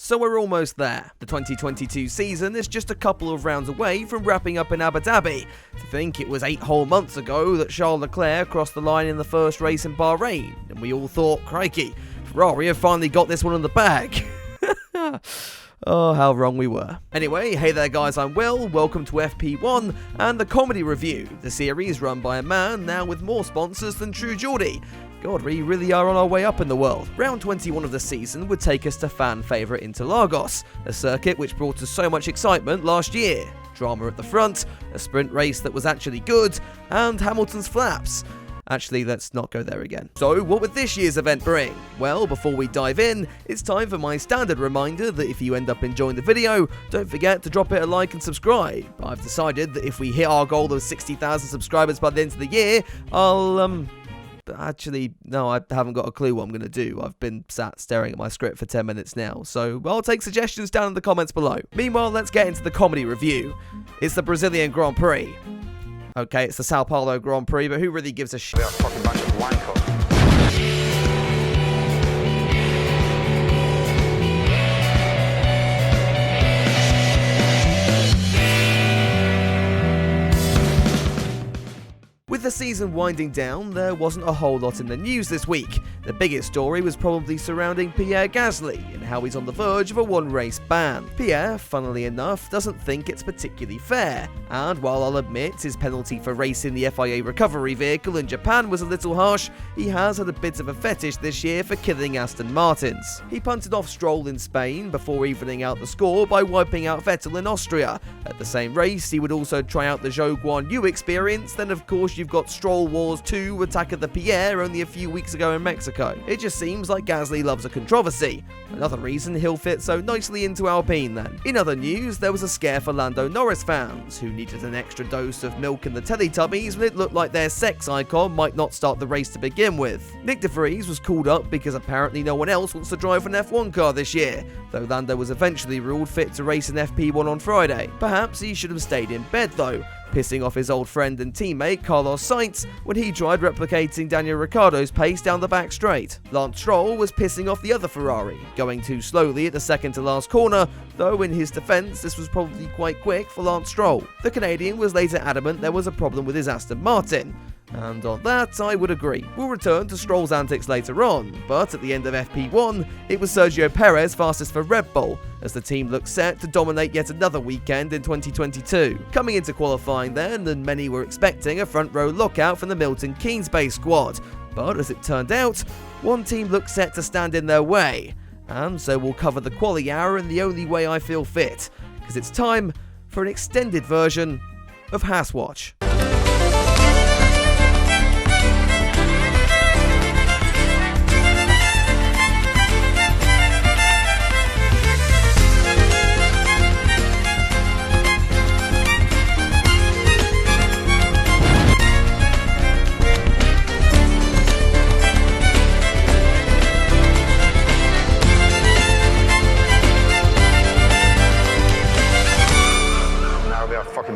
So we're almost there. The 2022 season is just a couple of rounds away from wrapping up in Abu Dhabi. To think it was 8 whole months ago that Charles Leclerc crossed the line in the first race in Bahrain, and we all thought, crikey, Ferrari have finally got this one in the bag. Oh, how wrong we were. Anyway, hey there guys, I'm Will, welcome to FP1 and the Comedy Review, the series run by a man now with more sponsors than True Geordie. God, we really are on our way up in the world. Round 21 of the season would take us to fan favourite Interlagos, a circuit which brought us so much excitement last year. Drama at the front, a sprint race that was actually good, and Hamilton's flaps. Actually, let's not go there again. So, what would this year's event bring? Well, before we dive in, it's time for my standard reminder that if you end up enjoying the video, don't forget to drop it a like and subscribe. I've decided that if we hit our goal of 60,000 subscribers by the end of the year, Actually, no, I haven't got a clue what I'm going to do. I've been sat staring at my script for 10 minutes now, so I'll take suggestions down in the comments below. Meanwhile, let's get into the comedy review. It's the Brazilian Grand Prix. Okay, it's the Sao Paulo Grand Prix, but who really gives a shit? They're a fucking bunch of wankers. With the season winding down, there wasn't a whole lot in the news this week. The biggest story was probably surrounding Pierre Gasly and how he's on the verge of a one-race ban. Pierre, funnily enough, doesn't think it's particularly fair, and while I'll admit his penalty for racing the FIA recovery vehicle in Japan was a little harsh, he has had a bit of a fetish this year for killing Aston Martins. He punted off Stroll in Spain before evening out the score by wiping out Vettel in Austria. At the same race, he would also try out the Zhou Guan Yu experience, then of course you've got Stroll Wars 2 Attack of the Pierre only a few weeks ago in Mexico. It just seems like Gasly loves a controversy. Another reason he'll fit so nicely into Alpine then. In other news, there was a scare for Lando Norris fans, who needed an extra dose of milk in the Teletubbies when it looked like their sex icon might not start the race to begin with. Nick de Vries was called up because apparently no one else wants to drive an F1 car this year, though Lando was eventually ruled fit to race in FP1 on Friday. Perhaps he should have stayed in bed though, pissing off his old friend and teammate Carlos Sainz when he tried replicating Daniel Ricciardo's pace down the back straight. Lance Stroll was pissing off the other Ferrari, going too slowly at the second to last corner, though in his defence this was probably quite quick for Lance Stroll. The Canadian was later adamant there was a problem with his Aston Martin. And on that, I would agree. We'll return to Stroll's antics later on, but at the end of FP1, it was Sergio Perez fastest for Red Bull, as the team looks set to dominate yet another weekend in 2022. Coming into qualifying then, and many were expecting a front row lockout from the Milton Keynes-based squad, but as it turned out, one team looked set to stand in their way. And so we'll cover the quali hour in the only way I feel fit, because it's time for an extended version of Haas Watch.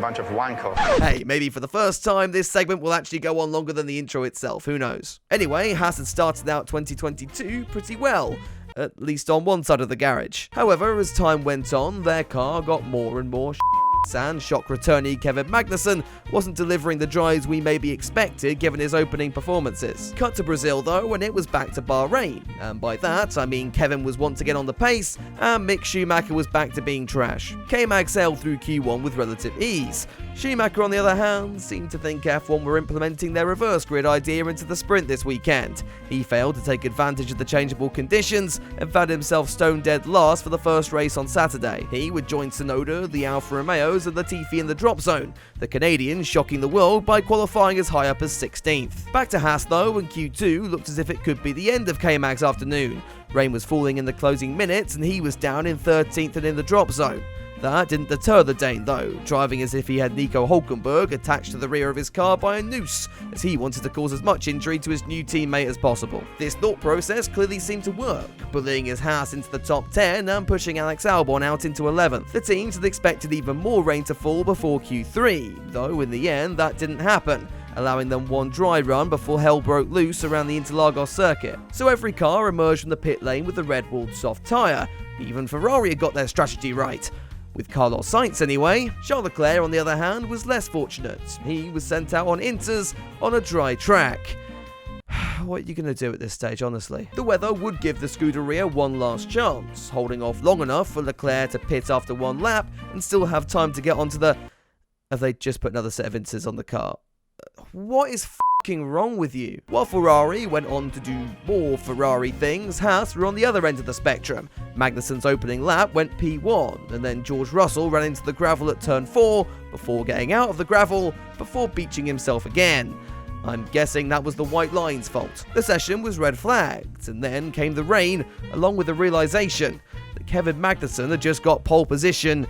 Bunch of wankers. Hey, maybe for the first time, this segment will actually go on longer than the intro itself, who knows? Anyway, Haas had started out 2022 pretty well, at least on one side of the garage. However, as time went on, their car got more and more and shock returnee Kevin Magnussen wasn't delivering the drives we maybe expected given his opening performances. Cut to Brazil though, and it was back to Bahrain, and by that I mean Kevin was once again on the pace and Mick Schumacher was back to being trash. K-Mag sailed through Q1 with relative ease. Schumacher, on the other hand, seemed to think F1 were implementing their reverse grid idea into the sprint this weekend. He failed to take advantage of the changeable conditions and found himself stone dead last for the first race on Saturday. He would join Tsunoda, the Alfa Romeos and Latifi in the drop zone, the Canadian shocking the world by qualifying as high up as 16th. Back to Haas though, and Q2 looked as if it could be the end of K-Mag's afternoon. Rain was falling in the closing minutes and he was down in 13th and in the drop zone. That didn't deter the Dane though, driving as if he had Nico Hülkenberg attached to the rear of his car by a noose, as he wanted to cause as much injury to his new teammate as possible. This thought process clearly seemed to work, bullying his Haas into the top 10 and pushing Alex Albon out into 11th. The teams had expected even more rain to fall before Q3, though in the end that didn't happen, allowing them one dry run before hell broke loose around the Interlagos circuit. So every car emerged from the pit lane with a red-walled soft tyre, Even Ferrari had got their strategy right. With Carlos Sainz anyway. Charles Leclerc, on the other hand, was less fortunate. He was sent out on Inters on a dry track. What are you going to do at this stage, honestly? The weather would give the Scuderia one last chance, holding off long enough for Leclerc to pit after one lap and still have time to get onto the... Have they just put another set of Inters on the car? What is f***ing wrong with you? While Ferrari went on to do more Ferrari things, Haas were on the other end of the spectrum. Magnussen's opening lap went P1, and then George Russell ran into the gravel at turn 4 before getting out of the gravel, before beaching himself again. I'm guessing that was the white line's fault. The session was red flagged, and then came the rain, along with the realization that Kevin Magnussen had just got pole position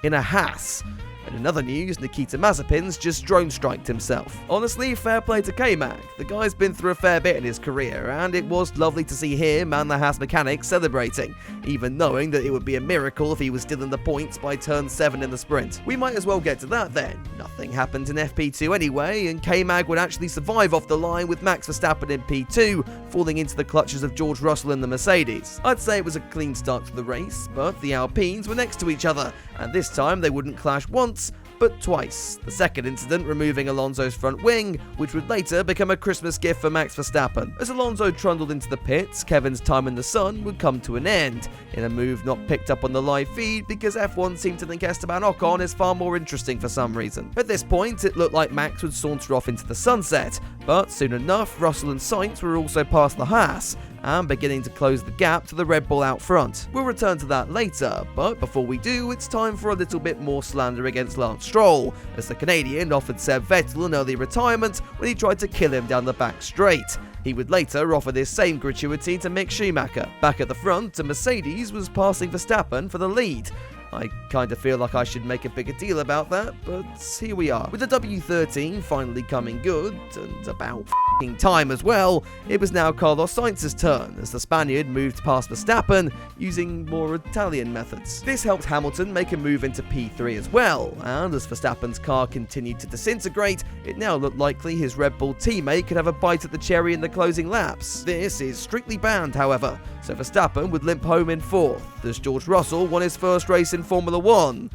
in a Haas. And in other news, Nikita Mazepin's just drone striked himself. Honestly, fair play to K-Mag. The guy's been through a fair bit in his career, and it was lovely to see him and the Haas mechanics celebrating, even knowing that it would be a miracle if he was still in the points by turn 7 in the sprint. We might as well get to that then. Nothing happened in FP2 anyway, and K-Mag would actually survive off the line with Max Verstappen in P2, falling into the clutches of George Russell in the Mercedes. I'd say it was a clean start to the race, but the Alpines were next to each other, and this time they wouldn't clash once, but twice. The second incident removing Alonso's front wing, which would later become a Christmas gift for Max Verstappen. As Alonso trundled into the pits, Kevin's time in the sun would come to an end, in a move not picked up on the live feed because F1 seemed to think Esteban Ocon is far more interesting for some reason. At this point, it looked like Max would saunter off into the sunset, but soon enough, Russell and Sainz were also past the Haas, and beginning to close the gap to the Red Bull out front. We'll return to that later, but before we do, it's time for a little bit more slander against Lance Stroll, as the Canadian offered Seb Vettel an early retirement when he tried to kill him down the back straight. He would later offer this same gratuity to Mick Schumacher. Back at the front, a Mercedes was passing Verstappen for the lead. I kind of feel like I should make a bigger deal about that, but here we are. With the W13 finally coming good, and about f***ing time as well, it was now Carlos Sainz's turn, as the Spaniard moved past Verstappen using more Italian methods. This helped Hamilton make a move into P3 as well, and as Verstappen's car continued to disintegrate, it now looked likely his Red Bull teammate could have a bite at the cherry in the closing laps. This is strictly banned, however, so Verstappen would limp home in 4th, as George Russell won his first race in Formula 1.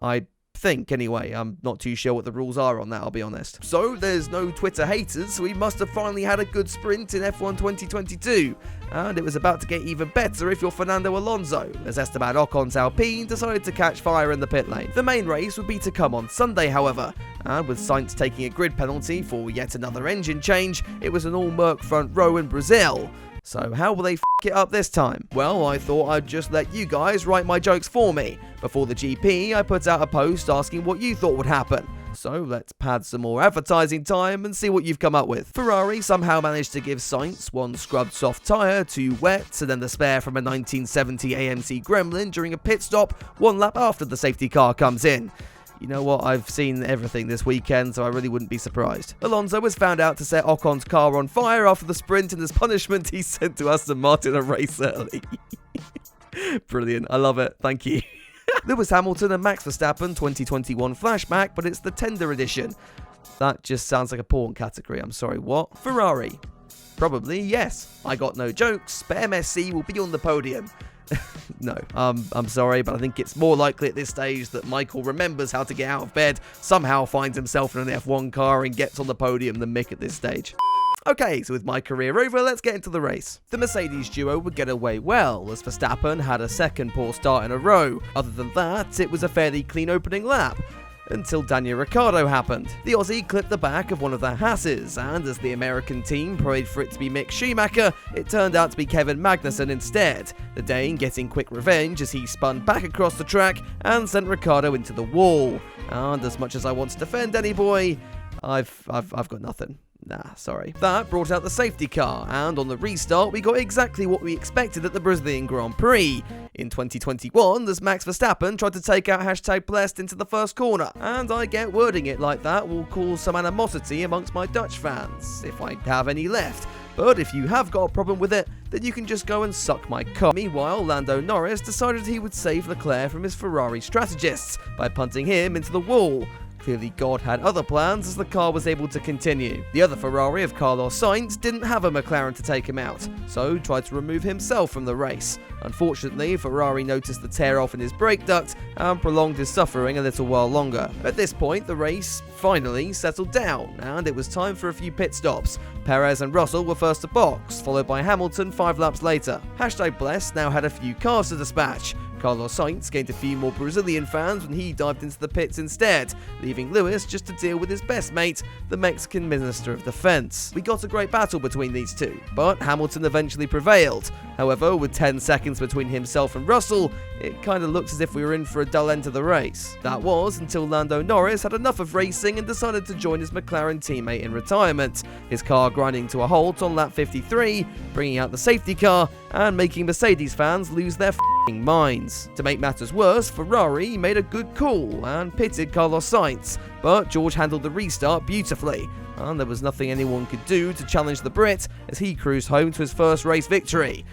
I think, anyway. I'm not too sure what the rules are on that, I'll be honest. So, there's no Twitter haters, so we must have finally had a good sprint in F1 2022. And it was about to get even better if you're Fernando Alonso, as Esteban Ocon's Alpine decided to catch fire in the pit lane. The main race would be to come on Sunday, however, and with Sainz taking a grid penalty for yet another engine change, it was an all-Merc front row in Brazil. So how will they f*** it up this time? Well, I thought I'd just let you guys write my jokes for me. Before the GP, I put out a post asking what you thought would happen. So let's pad some more advertising time and see what you've come up with. Ferrari somehow managed to give Sainz one scrubbed soft tyre, 2 wet, and then the spare from a 1970 AMC Gremlin during a pit stop 1 lap after the safety car comes in. You know what, I've seen everything this weekend, so I really wouldn't be surprised. Alonso was found out to set Ocon's car on fire after the sprint, and as punishment, he sent to Aston Martin a race early. Brilliant, I love it, thank you. Lewis Hamilton and Max Verstappen 2021 flashback, but it's the tender edition. That just sounds like a porn category, I'm sorry, what? Ferrari. Probably, yes. I got no jokes, but MSC will be on the podium. No, I'm sorry, but I think it's more likely at this stage that Michael remembers how to get out of bed, somehow finds himself in an F1 car and gets on the podium than Mick at this stage. Okay, so with my career over, let's get into the race. The Mercedes duo would get away well, as Verstappen had a second poor start in a row. Other than that, it was a fairly clean opening lap. Until Daniel Ricciardo happened. The Aussie clipped the back of one of the Haas's, and as the American team prayed for it to be Mick Schumacher, it turned out to be Kevin Magnussen instead, the Dane getting quick revenge as he spun back across the track and sent Ricciardo into the wall. And as much as I want to defend Danny boy, I've got nothing. Nah, sorry. That brought out the safety car, and on the restart, we got exactly what we expected at the Brazilian Grand Prix. In 2021, as Max Verstappen tried to take out #Blessed into the first corner, and I get wording it like that will cause some animosity amongst my Dutch fans, if I have any left. But if you have got a problem with it, then you can just go and suck my cock. Meanwhile, Lando Norris decided he would save Leclerc from his Ferrari strategists by punting him into the wall. Clearly God had other plans as the car was able to continue. The other Ferrari of Carlos Sainz didn't have a McLaren to take him out, so tried to remove himself from the race. Unfortunately, Ferrari noticed the tear off in his brake duct and prolonged his suffering a little while longer. At this point, the race finally settled down, and it was time for a few pit stops. Perez and Russell were first to box, followed by Hamilton 5 laps later. #Blessed now had a few cars to dispatch. Carlos Sainz gained a few more Brazilian fans when he dived into the pits instead, leaving Lewis just to deal with his best mate, the Mexican Minister of Defense. We got a great battle between these two, but Hamilton eventually prevailed. However, with 10 seconds between himself and Russell, it kinda looked as if we were in for a dull end to the race. That was until Lando Norris had enough of racing and decided to join his McLaren teammate in retirement, his car grinding to a halt on lap 53, bringing out the safety car and making Mercedes fans lose their minds. To make matters worse, Ferrari made a good call and pitted Carlos Sainz, but George handled the restart beautifully, and there was nothing anyone could do to challenge the Brit as he cruised home to his first race victory.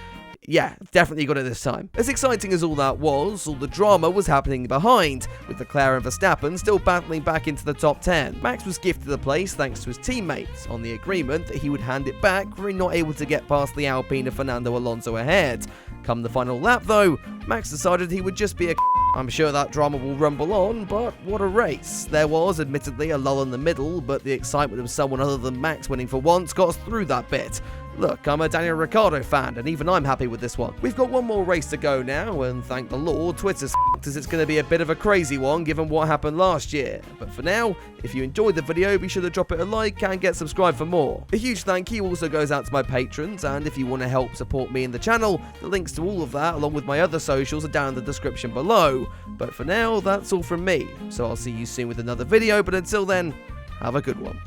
Yeah, definitely got it this time. As exciting as all that was, all the drama was happening behind, with Leclerc and Verstappen still battling back into the top 10. Max was gifted the place thanks to his teammates, on the agreement that he would hand it back were he not able to get past the Alpine of Fernando Alonso ahead. Come the final lap though, Max decided he would just be a I'm sure that drama will rumble on, but what a race. There was admittedly a lull in the middle, but the excitement of someone other than Max winning for once got us through that bit. Look, I'm a Daniel Ricciardo fan, and even I'm happy with this one. We've got one more race to go now, and thank the Lord, Twitter's f***ed as it's going to be a bit of a crazy one given what happened last year. But for now, if you enjoyed the video, be sure to drop it a like and get subscribed for more. A huge thank you also goes out to my patrons, and if you want to help support me and the channel, the links to all of that, along with my other socials, are down in the description below. But for now, that's all from me, so I'll see you soon with another video, but until then, have a good one.